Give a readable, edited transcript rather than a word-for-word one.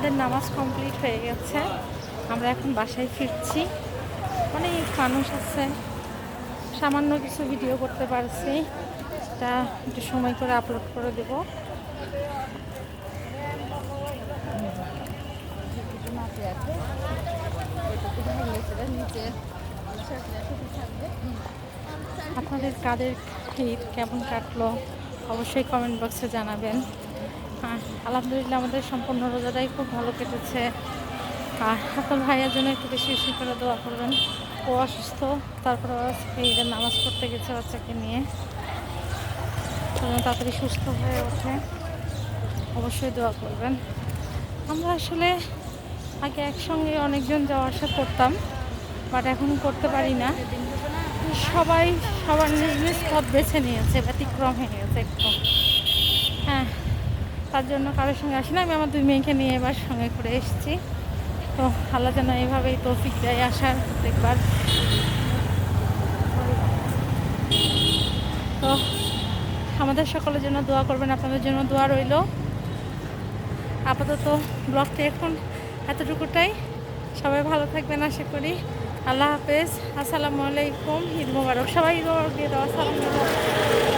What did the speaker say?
আমাদের নামাজ কমপ্লিট হয়ে গেছে, আমরা এখন বাসায় ফিরছি। অনেক মানুষ আছে, সামান্য কিছু ভিডিও করতে পারছি, তা একটু সময় করে আপলোড করে দেব। আপনাদের কাদের ঈদ কেমন কাটলো অবশ্যই কমেন্ট বক্সে জানাবেন। আলহামদুলিল্লাহ আমাদের সম্পূর্ণ রোজাটাই খুব ভালো কেটেছে। আর আপনার ভাইয়ের জন্য একটু বেশি বেশি করে দোয়া করবেন, ও অসুস্থ, তারপরে আজকে ঈদের নামাজ পড়তে গেছে বাচ্চাকে নিয়ে, তাড়াতাড়ি সুস্থ হয়ে ওঠে, অবশ্যই দোয়া করবেন। আমরা আসলে আগে একসঙ্গে অনেকজন যাওয়া আসা করতাম, বাট এখন করতে পারি না। সবাই সবার নিজ নিজ পথ বেছে নিয়েছে, ব্যতিক্রম হয়ে গেছে একটু। হ্যাঁ, তার জন্য কারোর সঙ্গে আসি না, আমি আমার 2 মেয়েকে নিয়ে এবার সঙ্গে করে এসেছি। তো আল্লাহ যেন এইভাবেই তৌফিক দেয় আসার প্রত্যেকবার। তো আমাদের সকলের জন্য দোয়া করবেন, আপনাদের জন্য দোয়া রইল। আপাতত ব্লগটি এখন এতটুকুটাই। সবাই ভালো থাকবেন আশা করি। আল্লাহ হাফেজ, আসসালামু আলাইকুম, ঈদ মোবারক। সবাই ঈদ মোবারক দিয়ে দাও। আসসালামু আলাইকুম।